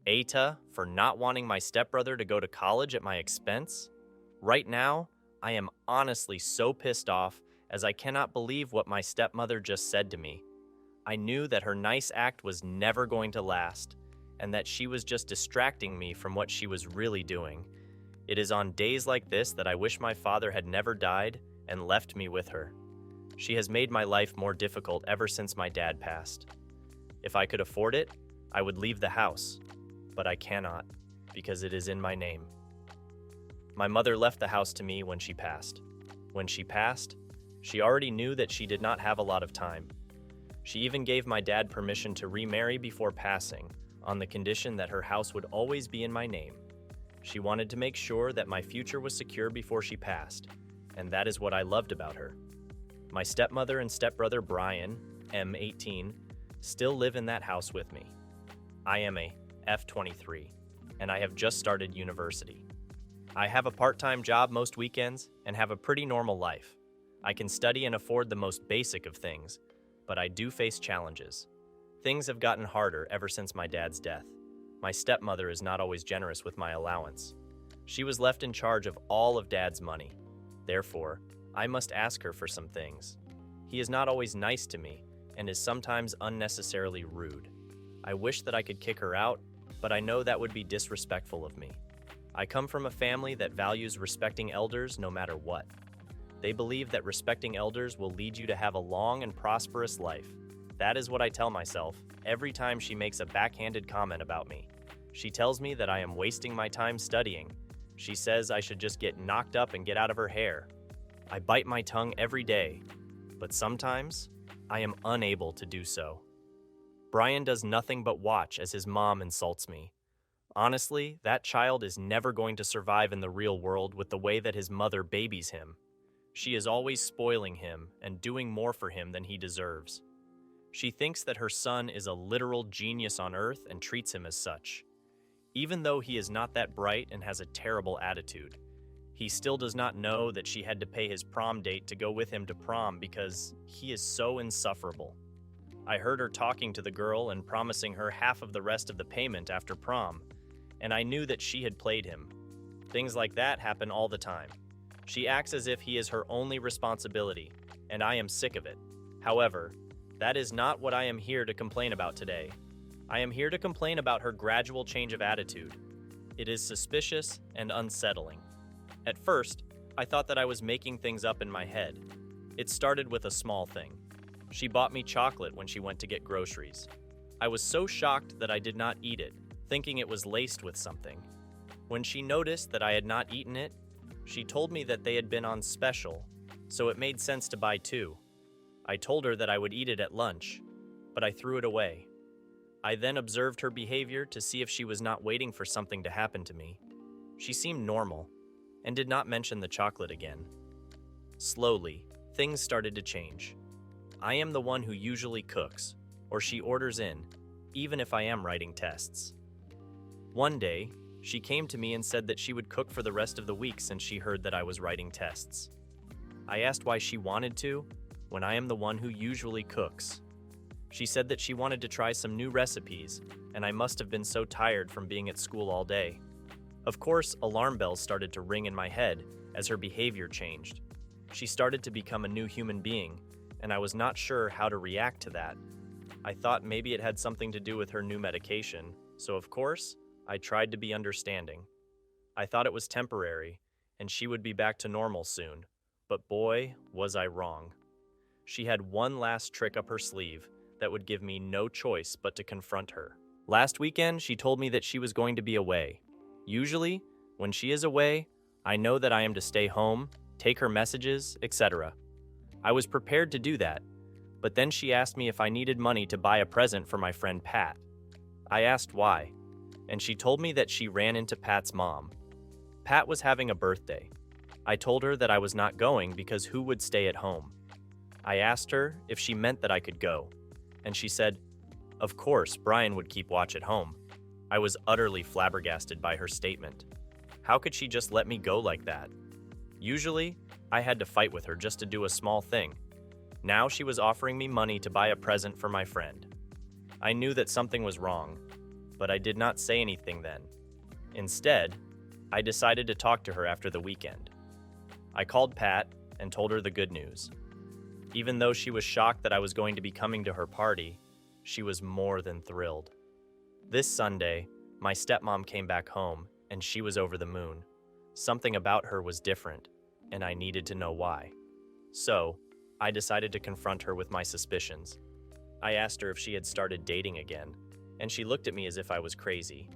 AITA for not wanting my stepbrother to go to college at my expense? Right now, I am honestly so pissed off as I cannot believe what my stepmother just said to me. I knew that her nice act was never going to last, and that she was just distracting me from what she was really doing. It is on days like this that I wish my father had never died and left me with her. She has made my life more difficult ever since my dad passed. If I could afford it, I would leave the house, but I cannot because it is in my name. My mother left the house to me when she passed. When she passed, she already knew that she did not have a lot of time. She even gave my dad permission to remarry before passing, on the condition that her house would always be in my name. She wanted to make sure that my future was secure before she passed, and that is what I loved about her. My stepmother and stepbrother Bryan, M18, still live in that house with me. I am a F23, and I have just started university. I have a part-time job most weekends and have a pretty normal life. I can study and afford the most basic of things, but I do face challenges. Things have gotten harder ever since my dad's death. My stepmother is not always generous with my allowance. She was left in charge of all of Dad's money. Therefore, I must ask her for some things. He is not always nice to me and is sometimes unnecessarily rude. I wish that I could kick her out, but I know that would be disrespectful of me. I come from a family that values respecting elders no matter what. They believe that respecting elders will lead you to have a long and prosperous life. That is what I tell myself every time she makes a backhanded comment about me. She tells me that I am wasting my time studying. She says I should just get knocked up and get out of her hair. I bite my tongue every day, but sometimes I am unable to do so. Bryan does nothing but watch as his mom insults me. Honestly, that child is never going to survive in the real world with the way that his mother babies him. She is always spoiling him and doing more for him than he deserves. She thinks that her son is a literal genius on earth and treats him as such. Even though he is not that bright and has a terrible attitude, he still does not know that she had to pay his prom date to go with him to prom because he is so insufferable. I heard her talking to the girl and promising her half of the rest of the payment after prom, and I knew that she had played him. Things like that happen all the time. She acts as if he is her only responsibility, and I am sick of it. However, that is not what I am here to complain about today. I am here to complain about her gradual change of attitude. It is suspicious and unsettling. At first, I thought that I was making things up in my head. It started with a small thing. She bought me chocolate when she went to get groceries. I was so shocked that I did not eat it, thinking it was laced with something. When she noticed that I had not eaten it, she told me that they had been on special, so it made sense to buy two. I told her that I would eat it at lunch, but I threw it away. I then observed her behavior to see if she was not waiting for something to happen to me. She seemed normal, and did not mention the chocolate again. Slowly, things started to change. I am the one who usually cooks, or she orders in, even if I am writing tests. One day, she came to me and said that she would cook for the rest of the week since she heard that I was writing tests. I asked why she wanted to, when I am the one who usually cooks. She said that she wanted to try some new recipes, and I must have been so tired from being at school all day. Of course, alarm bells started to ring in my head as her behavior changed. She started to become a new human being, and I was not sure how to react to that. I thought maybe it had something to do with her new medication, so of course, I tried to be understanding. I thought it was temporary, and she would be back to normal soon, but boy, was I wrong. She had one last trick up her sleeve that would give me no choice but to confront her. Last weekend, she told me that she was going to be away. Usually, when she is away, I know that I am to stay home, take her messages, etc. I was prepared to do that, but then she asked me if I needed money to buy a present for my friend Pat. I asked why, and she told me that she ran into Pat's mom. Pat was having a birthday. I told her that I was not going because who would stay at home? I asked her if she meant that I could go, and she said, of course, Bryan would keep watch at home. I was utterly flabbergasted by her statement. How could she just let me go like that? Usually, I had to fight with her just to do a small thing. Now she was offering me money to buy a present for my friend. I knew that something was wrong. but I did not say anything then. Instead, I decided to talk to her after the weekend. I called Pat and told her the good news. Even though she was shocked that I was going to be coming to her party, she was more than thrilled. This Sunday, my stepmom came back home, and she was over the moon. Something about her was different, and I needed to know why. So, I decided to confront her with my suspicions. I asked her if she had started dating again, and she looked at me as if I was crazy.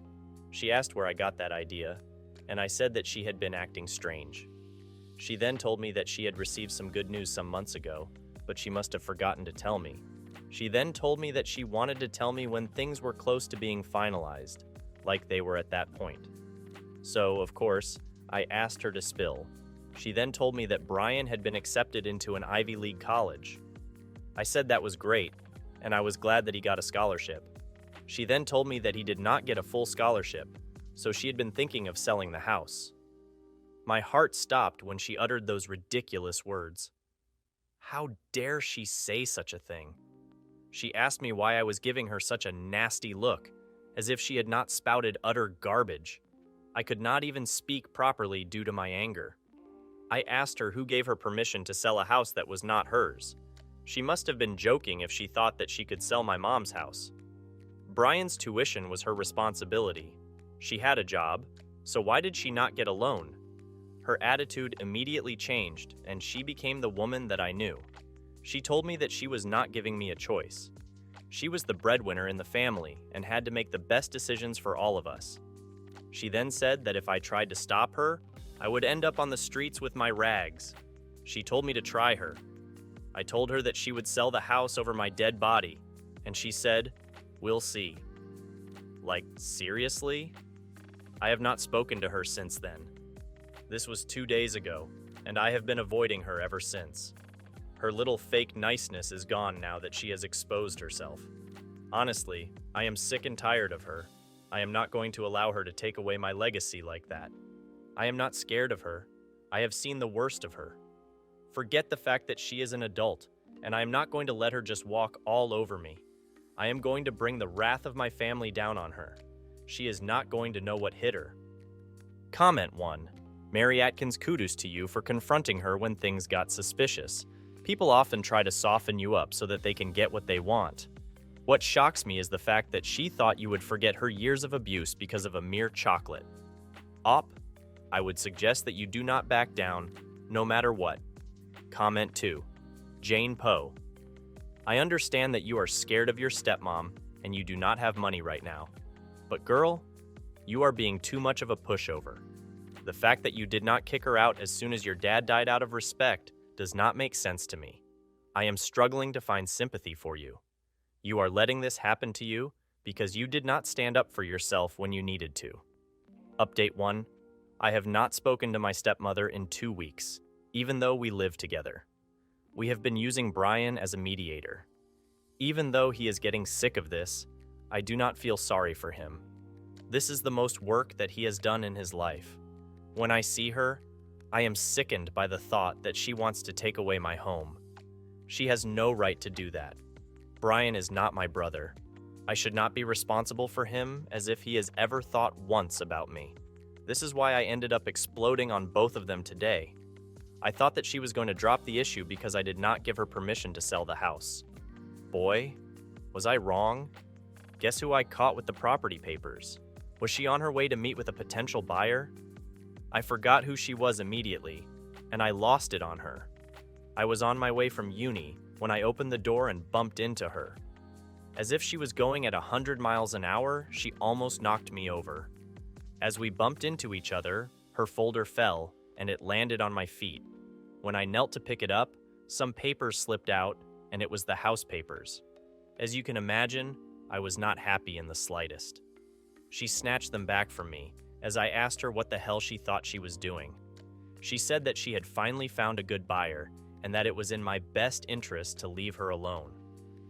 She asked where I got that idea, and I said that she had been acting strange. She then told me that she had received some good news some months ago, but she must have forgotten to tell me. She then told me that she wanted to tell me when things were close to being finalized, like they were at that point. So, of course, I asked her to spill. She then told me that Bryan had been accepted into an Ivy League college. I said that was great, and I was glad that he got a scholarship. She then told me that he did not get a full scholarship, so she had been thinking of selling the house. My heart stopped when she uttered those ridiculous words. How dare she say such a thing? She asked me why I was giving her such a nasty look, as if she had not spouted utter garbage. I could not even speak properly due to my anger. I asked her who gave her permission to sell a house that was not hers. She must have been joking if she thought that she could sell my mom's house. Bryan's tuition was her responsibility. She had a job, so why did she not get a loan? Her attitude immediately changed, and she became the woman that I knew. She told me that she was not giving me a choice. She was the breadwinner in the family and had to make the best decisions for all of us. She then said that if I tried to stop her, I would end up on the streets with my rags. She told me to try her. I told her that she would sell the house over my dead body, and she said, "We'll see." Like, seriously? I have not spoken to her since then. This was 2 days ago, and I have been avoiding her ever since. Her little fake niceness is gone now that she has exposed herself. Honestly, I am sick and tired of her. I am not going to allow her to take away my legacy like that. I am not scared of her. I have seen the worst of her. Forget the fact that she is an adult, and I am not going to let her just walk all over me. I am going to bring the wrath of my family down on her. She is not going to know what hit her. Comment 1. Mary Atkins, kudos to you for confronting her when things got suspicious. People often try to soften you up so that they can get what they want. What shocks me is the fact that she thought you would forget her years of abuse because of a mere chocolate. Op, I would suggest that you do not back down, no matter what. Comment 2. Jane Poe. I understand that you are scared of your stepmom and you do not have money right now. But girl, you are being too much of a pushover. The fact that you did not kick her out as soon as your dad died out of respect does not make sense to me. I am struggling to find sympathy for you. You are letting this happen to you because you did not stand up for yourself when you needed to. Update 1. I have not spoken to my stepmother in 2 weeks, even though we live together. We have been using Bryan as a mediator. Even though he is getting sick of this, I do not feel sorry for him. This is the most work that he has done in his life. When I see her, I am sickened by the thought that she wants to take away my home. She has no right to do that. Bryan is not my brother. I should not be responsible for him as if he has ever thought once about me. This is why I ended up exploding on both of them today. I thought that she was going to drop the issue because I did not give her permission to sell the house. Boy, was I wrong? Guess who I caught with the property papers? Was she on her way to meet with a potential buyer? I forgot who she was immediately, and I lost it on her. I was on my way from uni when I opened the door and bumped into her. As if she was going at 100 miles an hour, she almost knocked me over. As we bumped into each other, her folder fell, and it landed on my feet. When I knelt to pick it up, some papers slipped out, and it was the house papers. As you can imagine, I was not happy in the slightest. She snatched them back from me, as I asked her what the hell she thought she was doing. She said that she had finally found a good buyer, and that it was in my best interest to leave her alone.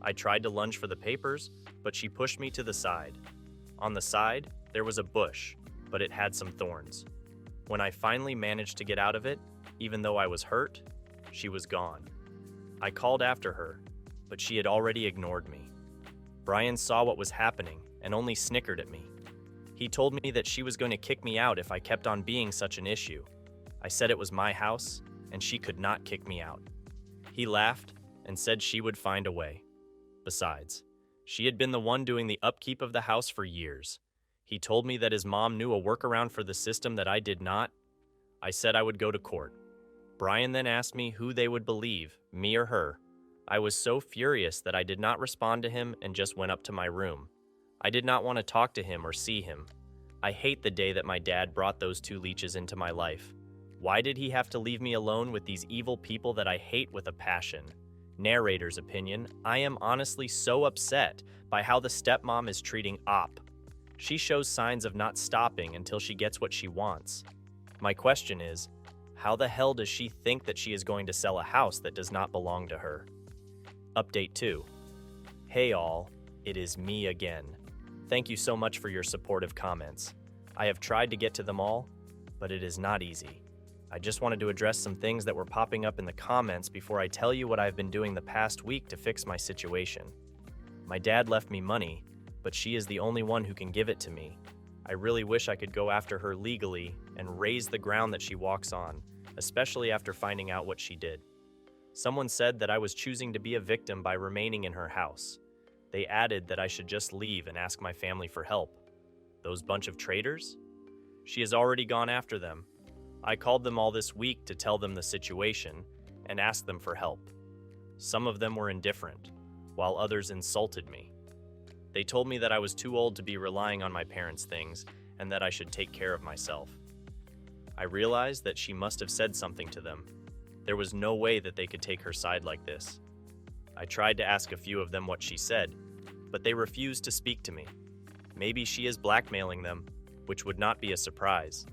I tried to lunge for the papers, but she pushed me to the side. On the side, there was a bush, but it had some thorns. When I finally managed to get out of it, even though I was hurt, she was gone. I called after her, but she had already ignored me. Bryan saw what was happening, and only snickered at me. He told me that she was going to kick me out if I kept on being such an issue. I said it was my house, and she could not kick me out. He laughed and said she would find a way. Besides, she had been the one doing the upkeep of the house for years. He told me that his mom knew a workaround for the system that I did not. I said I would go to court. Bryan then asked me who they would believe, me or her. I was so furious that I did not respond to him and just went up to my room. I did not want to talk to him or see him. I hate the day that my dad brought those two leeches into my life. Why did he have to leave me alone with these evil people that I hate with a passion? Narrator's opinion, I am honestly so upset by how the stepmom is treating Op. She shows signs of not stopping until she gets what she wants. My question is, how the hell does she think that she is going to sell a house that does not belong to her? Update 2. Hey all, it is me again. Thank you so much for your supportive comments. I have tried to get to them all, but it is not easy. I just wanted to address some things that were popping up in the comments before I tell you what I've been doing the past week to fix my situation. My dad left me money, but she is the only one who can give it to me. I really wish I could go after her legally and raise the ground that she walks on, especially after finding out what she did. Someone said that I was choosing to be a victim by remaining in her house. They added that I should just leave and ask my family for help. Those bunch of traitors? She has already gone after them. I called them all this week to tell them the situation and ask them for help. Some of them were indifferent, while others insulted me. They told me that I was too old to be relying on my parents' things and that I should take care of myself. I realized that she must have said something to them. There was no way that they could take her side like this. I tried to ask a few of them what she said, but they refused to speak to me. Maybe she is blackmailing them, which would not be a surprise.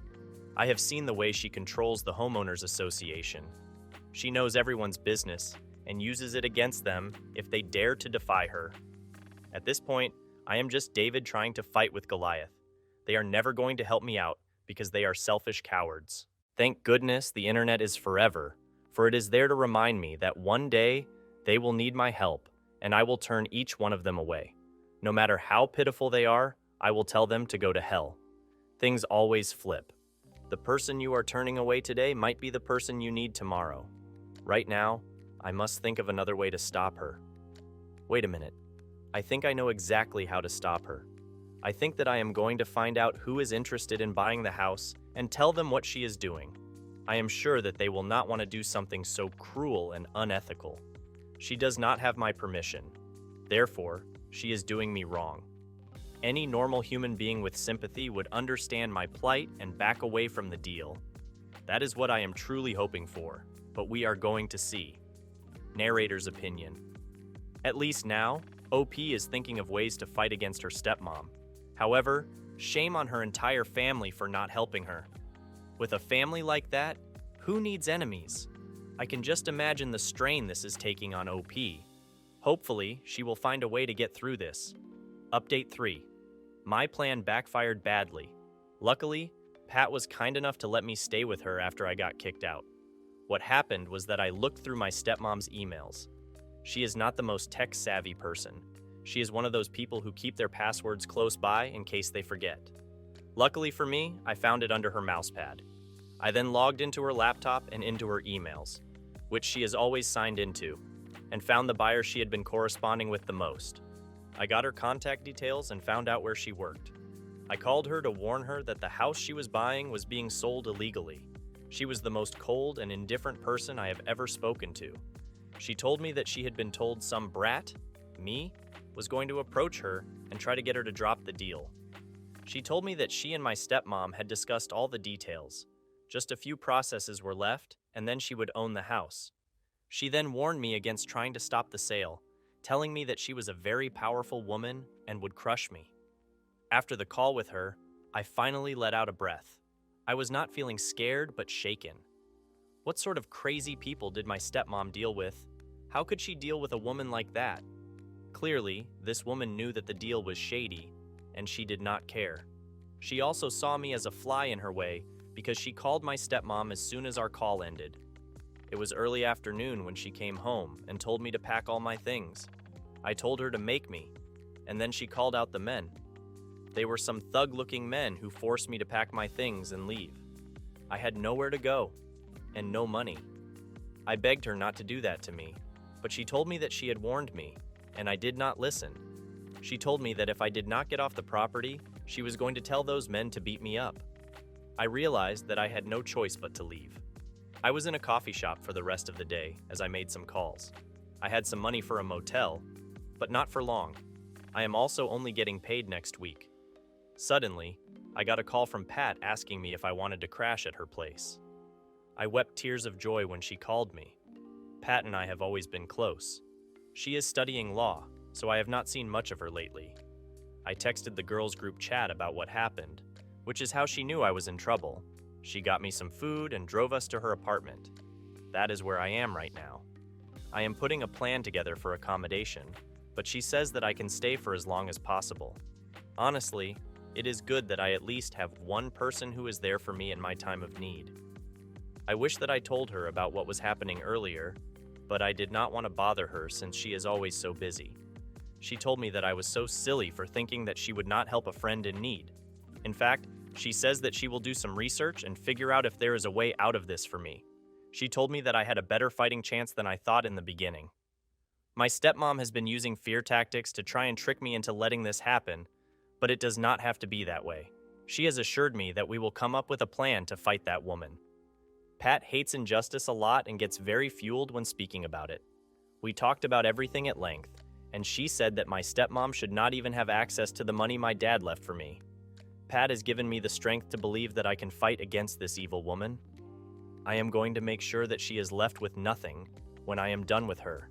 I have seen the way she controls the homeowners association. She knows everyone's business and uses it against them if they dare to defy her. At this point, I am just David trying to fight with Goliath. They are never going to help me out because they are selfish cowards. Thank goodness the internet is forever, for it is there to remind me that one day they will need my help, and I will turn each one of them away. No matter how pitiful they are, I will tell them to go to hell. Things always flip. The person you are turning away today might be the person you need tomorrow. Right now, I must think of another way to stop her. Wait a minute. I think I know exactly how to stop her. I think that I am going to find out who is interested in buying the house and tell them what she is doing. I am sure that they will not want to do something so cruel and unethical. She does not have my permission. Therefore, she is doing me wrong. Any normal human being with sympathy would understand my plight and back away from the deal. That is what I am truly hoping for, but we are going to see. Narrator's opinion. At least now, OP is thinking of ways to fight against her stepmom. However, shame on her entire family for not helping her. With a family like that, who needs enemies? I can just imagine the strain this is taking on OP. Hopefully, she will find a way to get through this. Update 3. My plan backfired badly. Luckily, Pat was kind enough to let me stay with her after I got kicked out. What happened was that I looked through my stepmom's emails. She is not the most tech-savvy person. She is one of those people who keep their passwords close by in case they forget. Luckily for me, I found it under her mousepad. I then logged into her laptop and into her emails, which she is always signed into, and found the buyer she had been corresponding with the most. I got her contact details and found out where she worked. I called her to warn her that the house she was buying was being sold illegally. She was the most cold and indifferent person I have ever spoken to. She told me that she had been told some brat, me, was going to approach her and try to get her to drop the deal. She told me that she and my stepmom had discussed all the details. Just a few processes were left, and then she would own the house. She then warned me against trying to stop the sale, telling me that she was a very powerful woman and would crush me. After the call with her, I finally let out a breath. I was not feeling scared, but shaken. What sort of crazy people did my stepmom deal with? How could she deal with a woman like that? Clearly, this woman knew that the deal was shady, and she did not care. She also saw me as a fly in her way because she called my stepmom as soon as our call ended. It was early afternoon when she came home and told me to pack all my things. I told her to make me, and then she called out the men. They were some thug-looking men who forced me to pack my things and leave. I had nowhere to go, and no money. I begged her not to do that to me, but she told me that she had warned me, and I did not listen. She told me that if I did not get off the property, she was going to tell those men to beat me up. I realized that I had no choice but to leave. I was in a coffee shop for the rest of the day as I made some calls. I had some money for a motel, but not for long. I am also only getting paid next week. Suddenly, I got a call from Pat asking me if I wanted to crash at her place. I wept tears of joy when she called me. Pat and I have always been close. She is studying law, so I have not seen much of her lately. I texted the girls' group chat about what happened, which is how she knew I was in trouble. She got me some food and drove us to her apartment. That is where I am right now. I am putting a plan together for accommodation, but she says that I can stay for as long as possible. Honestly, it is good that I at least have one person who is there for me in my time of need. I wish that I told her about what was happening earlier, but I did not want to bother her since she is always so busy. She told me that I was so silly for thinking that she would not help a friend in need. In fact, she says that she will do some research and figure out if there is a way out of this for me. She told me that I had a better fighting chance than I thought in the beginning. My stepmom has been using fear tactics to try and trick me into letting this happen, but it does not have to be that way. She has assured me that we will come up with a plan to fight that woman. Pat hates injustice a lot and gets very fueled when speaking about it. We talked about everything at length, and she said that my stepmom should not even have access to the money my dad left for me. Pat has given me the strength to believe that I can fight against this evil woman. I am going to make sure that she is left with nothing when I am done with her.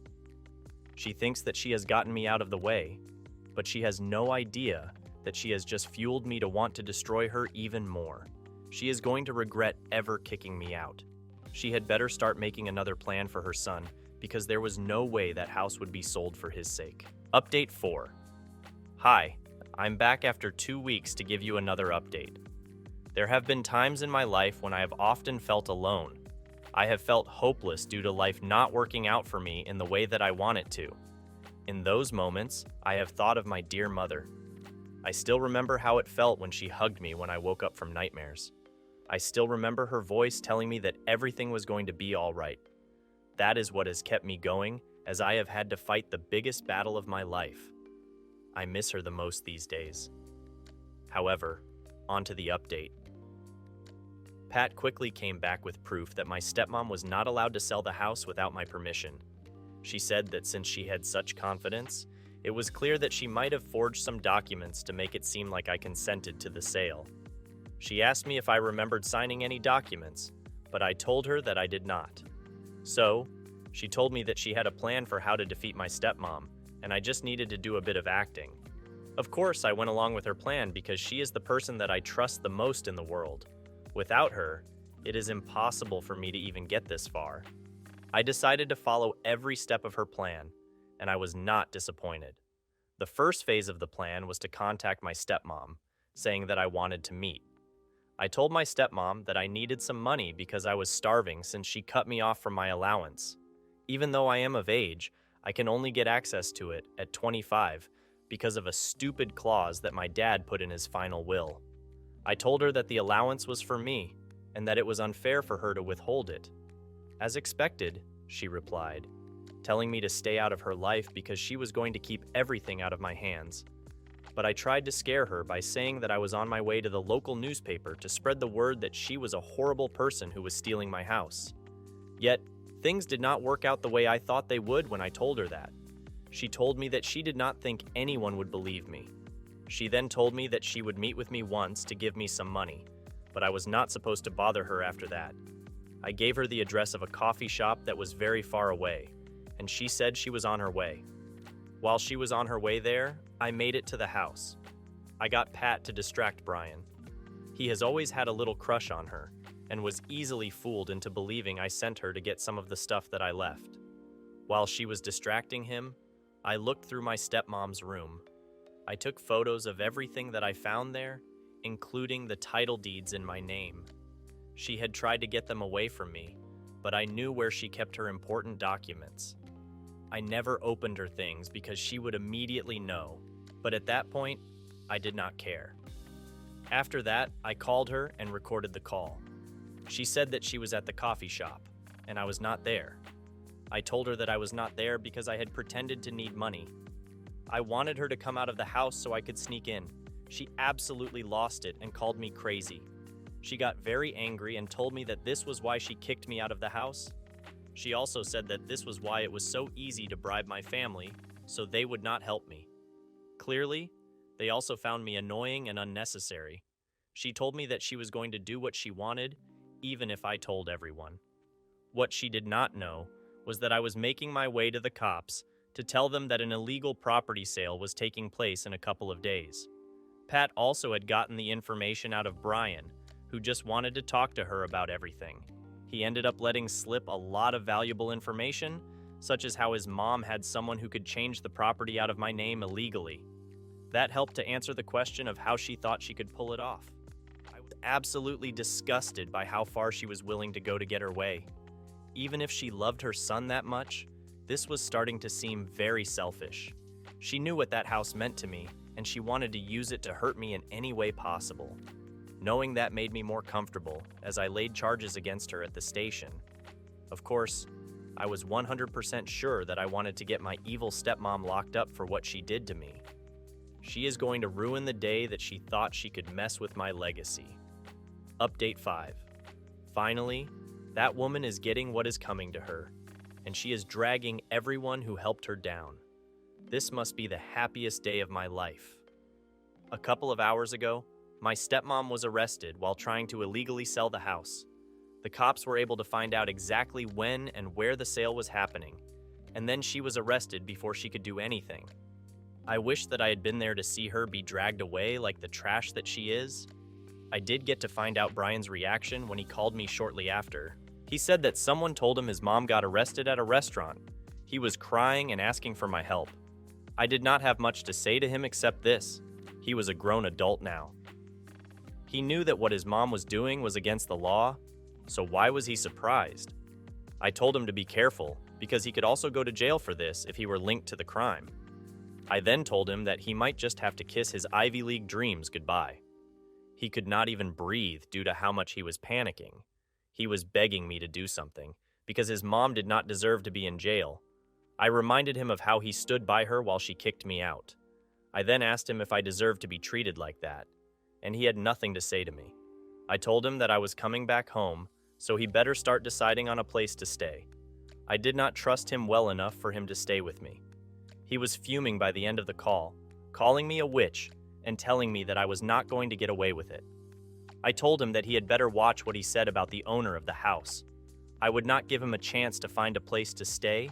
She thinks that she has gotten me out of the way, but she has no idea that she has just fueled me to want to destroy her even more. She is going to regret ever kicking me out. She had better start making another plan for her son, because there was no way that house would be sold for his sake. Update 4. Hi, I'm back after 2 weeks to give you another update. There have been times in my life when I have often felt alone. I have felt hopeless due to life not working out for me in the way that I want it to. In those moments, I have thought of my dear mother. I still remember how it felt when she hugged me when I woke up from nightmares. I still remember her voice telling me that everything was going to be all right. That is what has kept me going, as I have had to fight the biggest battle of my life. I miss her the most these days. However, on to the update. Pat quickly came back with proof that my stepmom was not allowed to sell the house without my permission. She said that since she had such confidence, it was clear that she might have forged some documents to make it seem like I consented to the sale. She asked me if I remembered signing any documents, but I told her that I did not. So, she told me that she had a plan for how to defeat my stepmom, and I just needed to do a bit of acting. Of course, I went along with her plan because she is the person that I trust the most in the world. Without her, it is impossible for me to even get this far. I decided to follow every step of her plan, and I was not disappointed. The first phase of the plan was to contact my stepmom, saying that I wanted to meet. I told my stepmom that I needed some money because I was starving since she cut me off from my allowance. Even though I am of age, I can only get access to it at 25 because of a stupid clause that my dad put in his final will. I told her that the allowance was for me and that it was unfair for her to withhold it. As expected, she replied, telling me to stay out of her life because she was going to keep everything out of my hands. But I tried to scare her by saying that I was on my way to the local newspaper to spread the word that she was a horrible person who was stealing my house. Yet, things did not work out the way I thought they would when I told her that. She told me that she did not think anyone would believe me. She then told me that she would meet with me once to give me some money, but I was not supposed to bother her after that. I gave her the address of a coffee shop that was very far away, and she said she was on her way. While she was on her way there, I made it to the house. I got Pat to distract Bryan. He has always had a little crush on her, and was easily fooled into believing I sent her to get some of the stuff that I left. While she was distracting him, I looked through my stepmom's room. I took photos of everything that I found there, including the title deeds in my name. She had tried to get them away from me, but I knew where she kept her important documents. I never opened her things because she would immediately know, but at that point, I did not care. After that, I called her and recorded the call. She said that she was at the coffee shop, and I was not there. I told her that I was not there because I had pretended to need money. I wanted her to come out of the house so I could sneak in. She absolutely lost it and called me crazy. She got very angry and told me that this was why she kicked me out of the house. She also said that this was why it was so easy to bribe my family, so they would not help me. Clearly, they also found me annoying and unnecessary. She told me that she was going to do what she wanted, even if I told everyone. What she did not know was that I was making my way to the cops to tell them that an illegal property sale was taking place in a couple of days. Pat also had gotten the information out of Bryan, who just wanted to talk to her about everything. He ended up letting slip a lot of valuable information, such as how his mom had someone who could change the property out of my name illegally. That helped to answer the question of how she thought she could pull it off. I was absolutely disgusted by how far she was willing to go to get her way. Even if she loved her son that much, this was starting to seem very selfish. She knew what that house meant to me, and she wanted to use it to hurt me in any way possible. Knowing that made me more comfortable as I laid charges against her at the station. Of course, I was 100% sure that I wanted to get my evil stepmom locked up for what she did to me. She is going to ruin the day that she thought she could mess with my legacy. Update 5. Finally, that woman is getting what is coming to her, and she is dragging everyone who helped her down. This must be the happiest day of my life. A couple of hours ago, my stepmom was arrested while trying to illegally sell the house. The cops were able to find out exactly when and where the sale was happening, and then she was arrested before she could do anything. I wish that I had been there to see her be dragged away like the trash that she is. I did get to find out Bryan's reaction when he called me shortly after. He said that someone told him his mom got arrested at a restaurant. He was crying and asking for my help. I did not have much to say to him except this: he was a grown adult now. He knew that what his mom was doing was against the law, so why was he surprised? I told him to be careful, because he could also go to jail for this if he were linked to the crime. I then told him that he might just have to kiss his Ivy League dreams goodbye. He could not even breathe due to how much he was panicking. He was begging me to do something, because his mom did not deserve to be in jail. I reminded him of how he stood by her while she kicked me out. I then asked him if I deserved to be treated like that, and he had nothing to say to me. I told him that I was coming back home, so he better start deciding on a place to stay. I did not trust him well enough for him to stay with me. He was fuming by the end of the call, calling me a witch and telling me that I was not going to get away with it. I told him that he had better watch what he said about the owner of the house. I would not give him a chance to find a place to stay,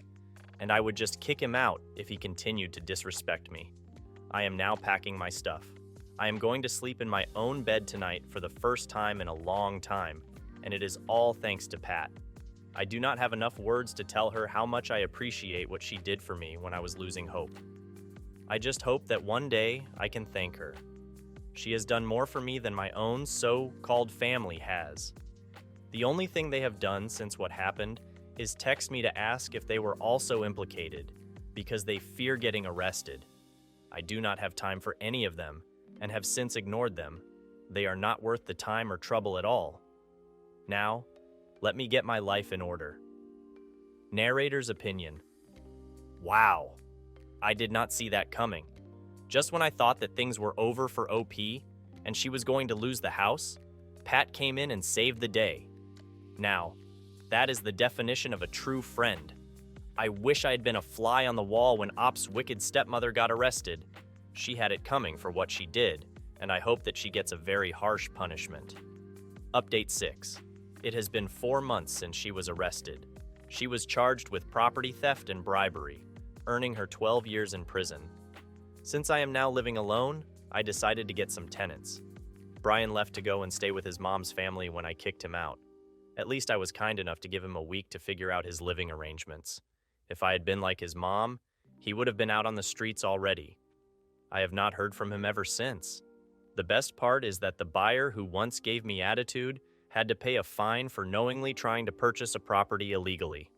and I would just kick him out if he continued to disrespect me. I am now packing my stuff. I am going to sleep in my own bed tonight for the first time in a long time, and it is all thanks to Pat. I do not have enough words to tell her how much I appreciate what she did for me when I was losing hope. I just hope that one day I can thank her. She has done more for me than my own so-called family has. The only thing they have done since what happened is text me to ask if they were also implicated, because they fear getting arrested. I do not have time for any of them, and have since ignored them. They are not worth the time or trouble at all. Now, let me get my life in order. Narrator's opinion. Wow, I did not see that coming. Just when I thought that things were over for OP, and she was going to lose the house, Pat came in and saved the day. Now, that is the definition of a true friend. I wish I had been a fly on the wall when Op's wicked stepmother got arrested. She had it coming for what she did, and I hope that she gets a very harsh punishment. Update 6. It has been 4 months since she was arrested. She was charged with property theft and bribery, earning her 12 years in prison. Since I am now living alone, I decided to get some tenants. Bryan left to go and stay with his mom's family when I kicked him out. At least I was kind enough to give him a week to figure out his living arrangements. If I had been like his mom, he would have been out on the streets already. I have not heard from him ever since. The best part is that the buyer who once gave me attitude had to pay a fine for knowingly trying to purchase a property illegally.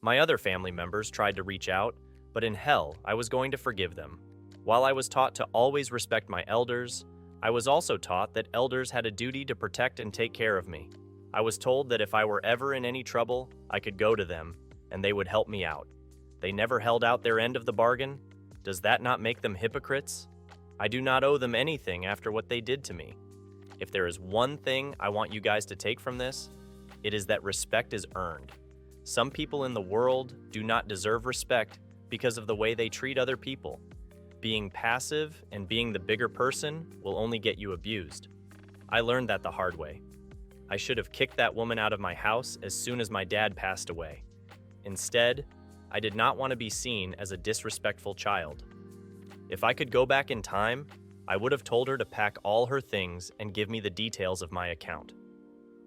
My other family members tried to reach out, but in hell, I was going to forgive them. While I was taught to always respect my elders, I was also taught that elders had a duty to protect and take care of me. I was told that if I were ever in any trouble, I could go to them, and they would help me out. They never held out their end of the bargain. Does that not make them hypocrites? I do not owe them anything after what they did to me. If there is one thing I want you guys to take from this, it is that respect is earned. Some people in the world do not deserve respect because of the way they treat other people. Being passive and being the bigger person will only get you abused. I learned that the hard way. I should have kicked that woman out of my house as soon as my dad passed away. Instead, I did not want to be seen as a disrespectful child. If I could go back in time, I would have told her to pack all her things and give me the details of my account.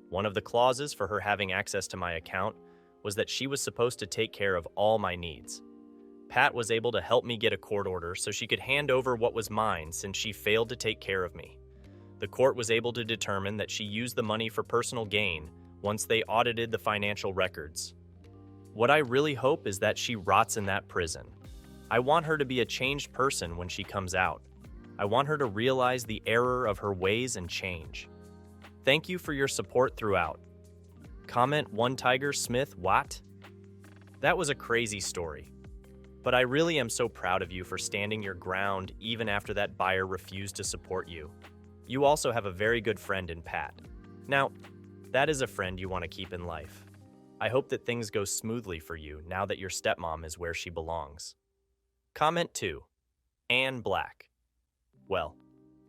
One of the clauses for her having access to my account was that she was supposed to take care of all my needs. Pat was able to help me get a court order so she could hand over what was mine since she failed to take care of me. The court was able to determine that she used the money for personal gain once they audited the financial records. What I really hope is that she rots in that prison. I want her to be a changed person when she comes out. I want her to realize the error of her ways and change. Thank you for your support throughout. Comment One Tiger Smith what? That was a crazy story. But I really am so proud of you for standing your ground even after that buyer refused to support you. You also have a very good friend in Pat. Now, that is a friend you want to keep in life. I hope that things go smoothly for you now that your stepmom is where she belongs. Comment 2. Anne Black. Well,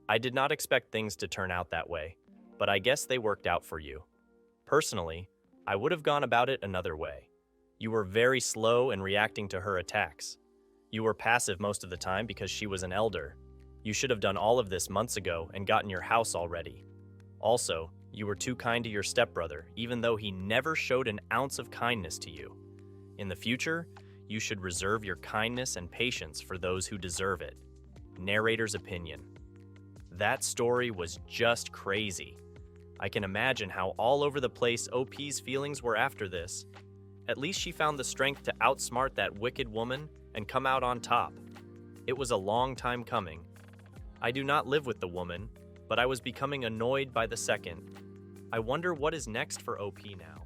I did not expect things to turn out that way, but I guess they worked out for you. Personally, I would have gone about it another way. You were very slow in reacting to her attacks. You were passive most of the time because she was an elder. You should have done all of this months ago and gotten your house already. Also, you were too kind to your stepbrother, even though he never showed an ounce of kindness to you. In the future, you should reserve your kindness and patience for those who deserve it. Narrator's opinion. That story was just crazy. I can imagine how all over the place OP's feelings were after this. At least she found the strength to outsmart that wicked woman and come out on top. It was a long time coming. I do not live with the woman, but I was becoming annoyed by the second. I wonder what is next for OP now.